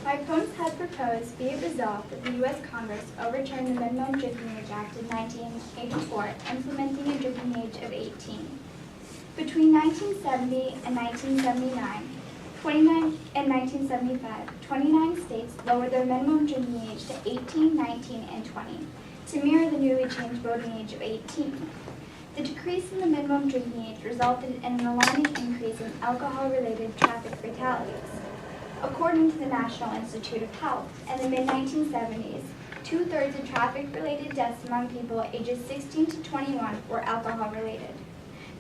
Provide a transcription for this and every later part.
My opponents had proposed, be it resolved, that the U.S. Congress overturn the Minimum Drinking Age Act of 1984, implementing a drinking age of 18. Between 1970 and 1979, 29 states lowered their minimum drinking age to 18, 19, and 20 to mirror the newly changed voting age of 18. The decrease in the minimum drinking age resulted in an alarming increase in alcohol-related traffic fatalities. According to the National Institute of Health, in the mid-1970s, 2/3 of traffic-related deaths among people ages 16 to 21 were alcohol-related.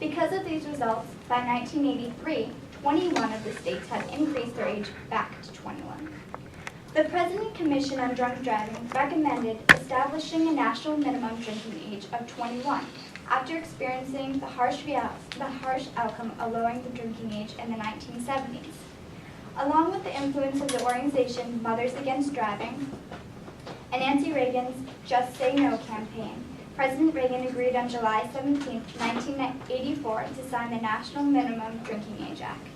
Because of these results, by 1983, 21 of the states had increased their age back to 21. The President Commission on Drunk Driving recommended establishing a national minimum drinking age of 21 after experiencing the harsh outcome of lowering the drinking age in the 1970s. Along with the influence of the organization Mothers Against Driving and Nancy Reagan's Just Say No campaign, President Reagan agreed on July 17, 1984 to sign the National Minimum Drinking Age Act.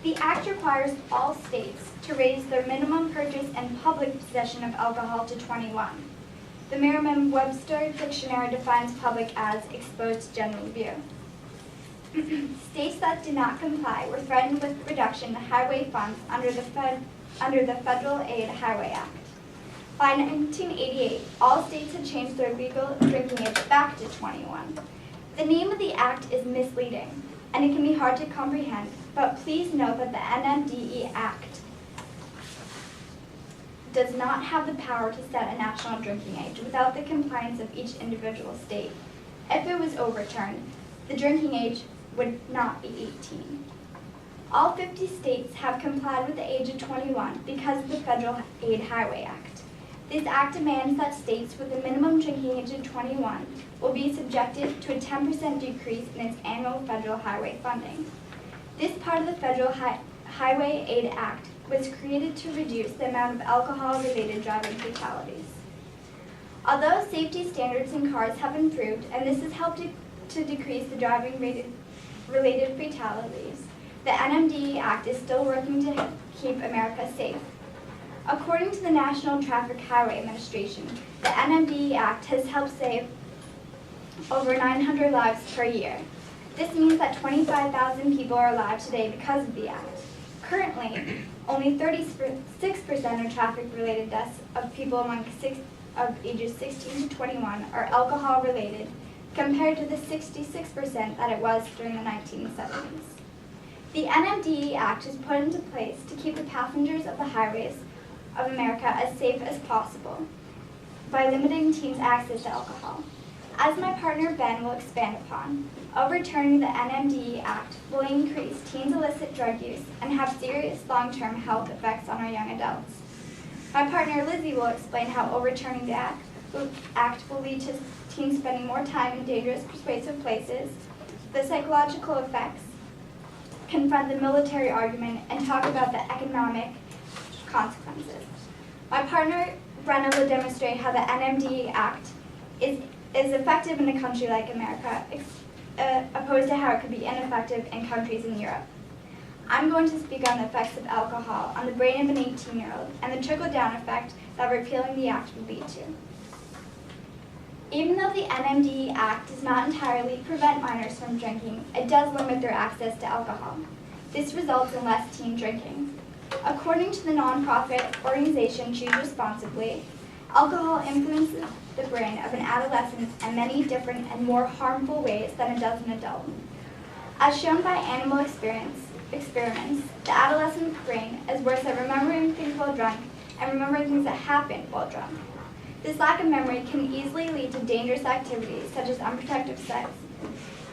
The act requires all states to raise their minimum purchase and public possession of alcohol to 21. The Merriam-Webster dictionary defines public as exposed to general view. States that did not comply were threatened with reduction in highway funds under the Federal Aid Highway Act. By 1988, all states had changed their legal drinking age back to 21. The name of the act is misleading, and it can be hard to comprehend, but please note that the NMDE Act does not have the power to set a national drinking age without the compliance of each individual state. If it was overturned, the drinking age would not be 18. All 50 states have complied with the age of 21 because of the Federal Aid Highway Act. This act demands that states with a minimum drinking age of 21 will be subjected to a 10% decrease in its annual federal highway funding. This part of the Federal Highway Aid Act was created to reduce the amount of alcohol-related driving fatalities. Although safety standards in cars have improved, and this has helped to decrease the driving-related fatalities, the NMDE Act is still working to keep America safe. According to the National Traffic Highway Administration, the NMDE Act has helped save over 900 lives per year. This means that 25,000 people are alive today because of the act. Currently, only 36% of traffic-related deaths of people of ages 16 to 21 are alcohol-related, compared to the 66% that it was during the 1970s. The NMDE Act is put into place to keep the passengers of the highways of America as safe as possible by limiting teens' access to alcohol. As my partner Ben will expand upon, overturning the NMDE Act will increase teens' illicit drug use and have serious long-term health effects on our young adults. My partner Lizzie will explain how overturning the act will lead to teens spending more time in dangerous, persuasive places, the psychological effects, confront the military argument, and talk about the economic consequences. My partner Brenna will demonstrate how the NMDE Act is effective in a country like America, opposed to how it could be ineffective in countries in Europe. I'm going to speak on the effects of alcohol on the brain of an 18-year-old and the trickle-down effect that repealing the act would lead to. Even though the NMDE Act does not entirely prevent minors from drinking, it does limit their access to alcohol. This results in less teen drinking. According to the nonprofit organization Choose Responsibly, alcohol influences the brain of an adolescent in many different and more harmful ways than it does an adult. As shown by animal experiments, the adolescent brain is worse at remembering things while drunk and remembering things that happened while drunk. This lack of memory can easily lead to dangerous activities such as unprotected sex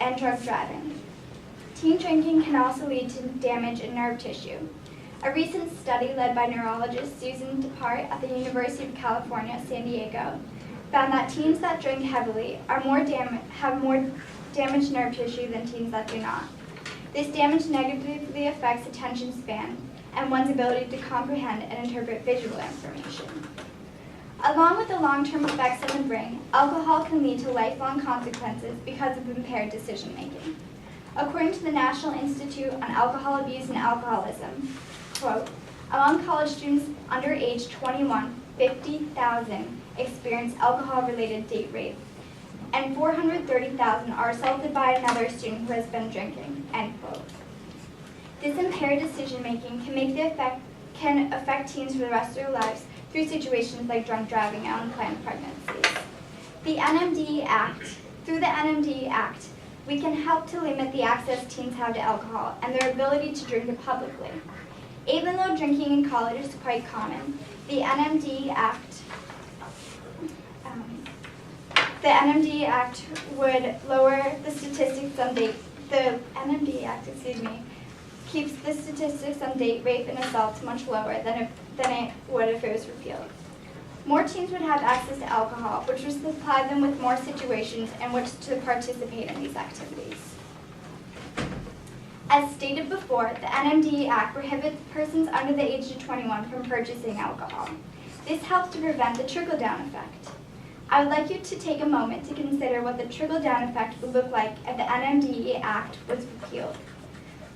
and drunk driving. Teen drinking can also lead to damage in nerve tissue. A recent study led by neurologist Susan Depart at the University of California, San Diego, found that teens that drink heavily have more damaged nerve tissue than teens that do not. This damage negatively affects attention span and one's ability to comprehend and interpret visual information. Along with the long-term effects on the brain, alcohol can lead to lifelong consequences because of impaired decision-making. According to the National Institute on Alcohol Abuse and Alcoholism, quote, Among college students under age 21, 50,000 experience alcohol-related date rape, and 430,000 are assaulted by another student who has been drinking, end quote. This impaired decision-making can affect teens for the rest of their lives through situations like drunk driving and unplanned pregnancies. Through the NMDE Act, we can help to limit the access teens have to alcohol and their ability to drink it publicly. Even though drinking in college is quite common, the NMDE Act would lower the statistics on date. The NMDE Act, keeps the statistics on date rape and assaults much lower than it would if it was repealed. More teens would have access to alcohol, which would supply them with more situations in which to participate in these activities. As stated before, the NMDE Act prohibits persons under the age of 21 from purchasing alcohol. This helps to prevent the trickle-down effect. I would like you to take a moment to consider what the trickle-down effect would look like if the NMDE Act was repealed.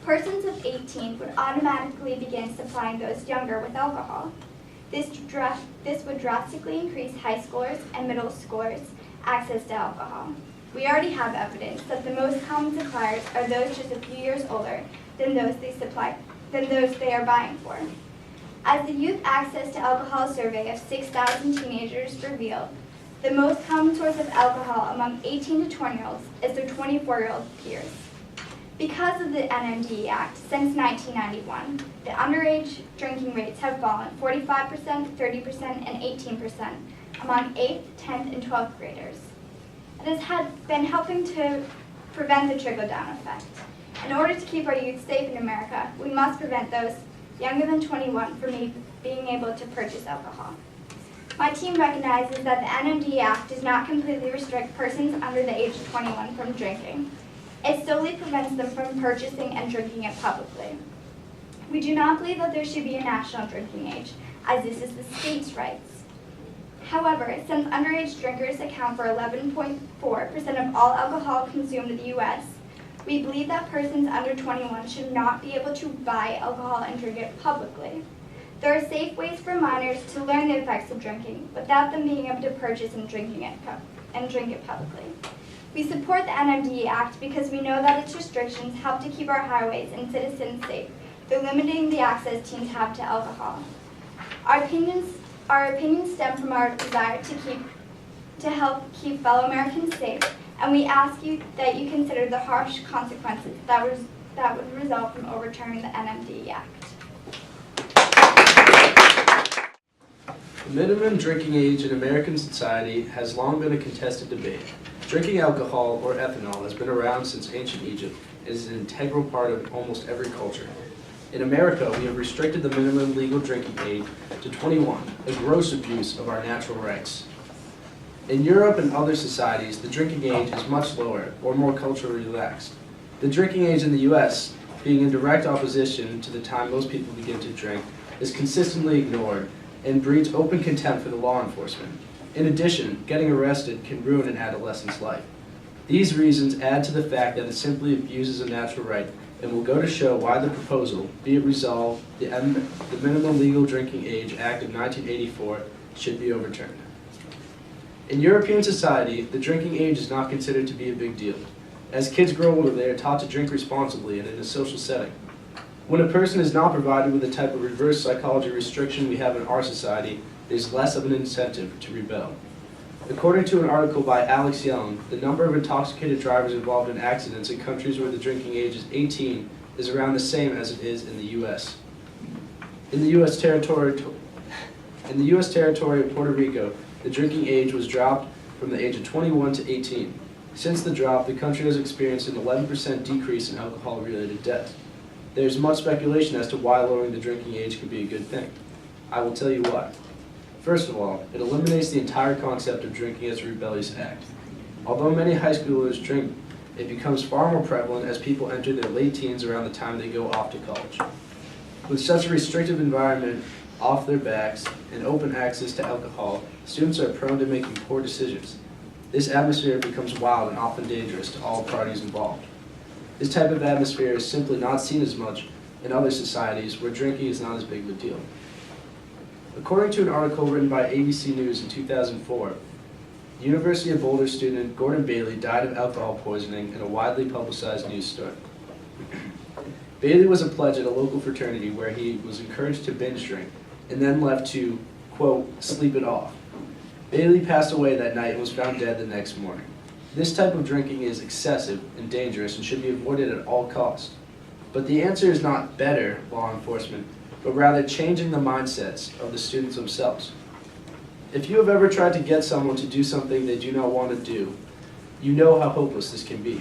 Persons of 18 would automatically begin supplying those younger with alcohol. This would drastically increase high schoolers and middle schoolers' access to alcohol. We already have evidence that the most common suppliers are those just a few years older than those they are buying for. As the Youth Access to Alcohol survey of 6,000 teenagers revealed, the most common source of alcohol among 18 to 20-year-olds is their 24-year-old peers. Because of the NMDE Act, since 1991, the underage drinking rates have fallen 45%, 30%, and 18% among 8th, 10th, and 12th graders. It has been helping to prevent the trickle-down effect. In order to keep our youth safe in America, we must prevent those younger than 21 from being able to purchase alcohol. My team recognizes that the NMDE Act does not completely restrict persons under the age of 21 from drinking. It solely prevents them from purchasing and drinking it publicly. We do not believe that there should be a national drinking age, as this is the state's rights. However, since underage drinkers account for 11.4% of all alcohol consumed in the U.S., we believe that persons under 21 should not be able to buy alcohol and drink it publicly. There are safe ways for minors to learn the effects of drinking without them being able to purchase and drink it publicly. We support the NMDE Act because we know that its restrictions help to keep our highways and citizens safe through limiting the access teens have to alcohol. Our opinions stem from our desire to help keep fellow Americans safe, and we ask you that you consider the harsh consequences that would result from overturning the NMDE Act. The minimum drinking age in American society has long been a contested debate. Drinking alcohol, or ethanol, has been around since ancient Egypt and is an integral part of almost every culture. In America, we have restricted the minimum legal drinking age to 21, a gross abuse of our natural rights. In Europe and other societies, the drinking age is much lower, or more culturally relaxed. The drinking age in the U.S., being in direct opposition to the time most people begin to drink, is consistently ignored and breeds open contempt for the law enforcement. In addition, getting arrested can ruin an adolescent's life. These reasons add to the fact that it simply abuses a natural right and will go to show why the proposal, be it resolved, the Minimum Legal Drinking Age Act of 1984 should be overturned. In European society, the drinking age is not considered to be a big deal. As kids grow older, they are taught to drink responsibly and in a social setting. When a person is not provided with the type of reverse psychology restriction we have in our society, there's less of an incentive to rebel. According to an article by Alex Young, the number of intoxicated drivers involved in accidents in countries where the drinking age is 18 is around the same as it is in the U.S. In the U.S. territory of Puerto Rico, the drinking age was dropped from the age of 21 to 18. Since the drop, the country has experienced an 11% decrease in alcohol-related deaths. There's much speculation as to why lowering the drinking age could be a good thing. I will tell you why. First of all, it eliminates the entire concept of drinking as a rebellious act. Although many high schoolers drink, it becomes far more prevalent as people enter their late teens around the time they go off to college. With such a restrictive environment off their backs and open access to alcohol, students are prone to making poor decisions. This atmosphere becomes wild and often dangerous to all parties involved. This type of atmosphere is simply not seen as much in other societies where drinking is not as big of a deal. According to an article written by ABC News in 2004, University of Boulder student Gordon Bailey died of alcohol poisoning in a widely publicized news story. Bailey was a pledge at a local fraternity where he was encouraged to binge drink and then left to, quote, sleep it off. Bailey passed away that night and was found dead the next morning. This type of drinking is excessive and dangerous and should be avoided at all costs. But the answer is not better law enforcement, but rather changing the mindsets of the students themselves. If you have ever tried to get someone to do something they do not want to do, you know how hopeless this can be.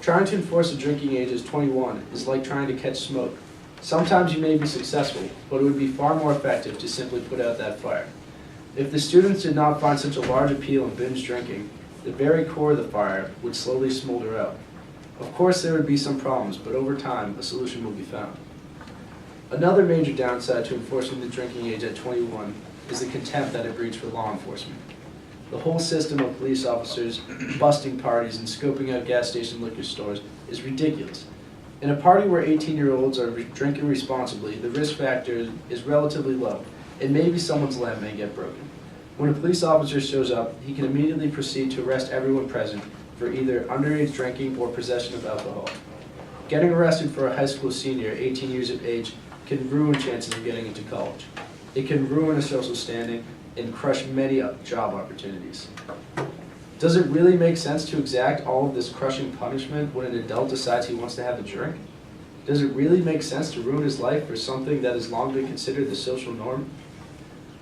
Trying to enforce a drinking age as 21 is like trying to catch smoke. Sometimes you may be successful, but it would be far more effective to simply put out that fire. If the students did not find such a large appeal in binge drinking, the very core of the fire would slowly smolder out. Of course, there would be some problems, but over time, a solution will be found. Another major downside to enforcing the drinking age at 21 is the contempt that it breeds for law enforcement. The whole system of police officers busting parties and scoping out gas station liquor stores is ridiculous. In a party where 18-year-olds are drinking responsibly, the risk factor is relatively low, and maybe someone's leg may get broken. When a police officer shows up, he can immediately proceed to arrest everyone present for either underage drinking or possession of alcohol. Getting arrested for a high school senior, 18 years of age, can ruin chances of getting into college. It can ruin a social standing and crush many job opportunities. Does it really make sense to exact all of this crushing punishment when an adult decides he wants to have a drink? Does it really make sense to ruin his life for something that has long been considered the social norm?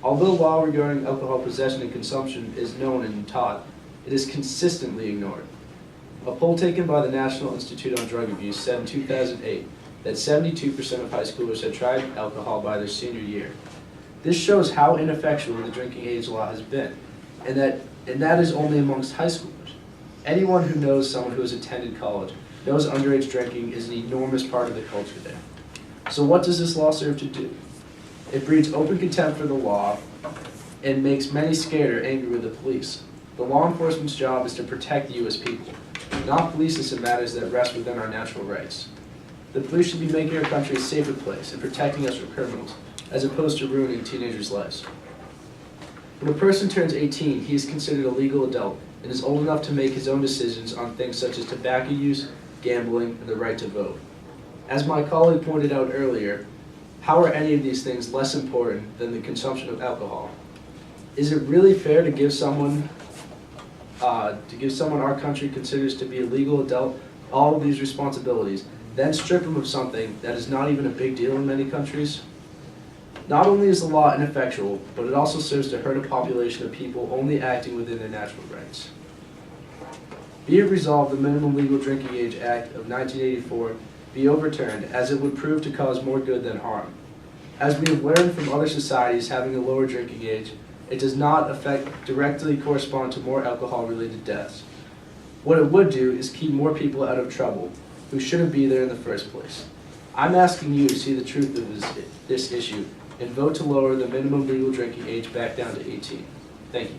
Although law regarding alcohol possession and consumption is known and taught, it is consistently ignored. A poll taken by the National Institute on Drug Abuse said in 2008 that 72% of high schoolers had tried alcohol by their senior year. This shows how ineffectual the drinking age law has been, and that is only amongst high schoolers. Anyone who knows someone who has attended college knows underage drinking is an enormous part of the culture there. So what does this law serve to do? It breeds open contempt for the law and makes many scared or angry with the police. The law enforcement's job is to protect you as people, not police us in matters that rest within our natural rights. The police should be making our country a safer place and protecting us from criminals, as opposed to ruining teenagers' lives. When a person turns 18, he is considered a legal adult and is old enough to make his own decisions on things such as tobacco use, gambling, and the right to vote. As my colleague pointed out earlier, how are any of these things less important than the consumption of alcohol? Is it really fair to give someone our country considers to be a legal adult all of these responsibilities, then strip him of something that is not even a big deal in many countries? Not only is the law ineffectual, but it also serves to hurt a population of people only acting within their natural rights. Be it resolved the Minimum Legal Drinking Age Act of 1984 be overturned, as it would prove to cause more good than harm. As we have learned from other societies having a lower drinking age, it does not directly correspond to more alcohol-related deaths. What it would do is keep more people out of trouble who shouldn't be there in the first place. I'm asking you to see the truth of this issue and vote to lower the minimum legal drinking age back down to 18. Thank you.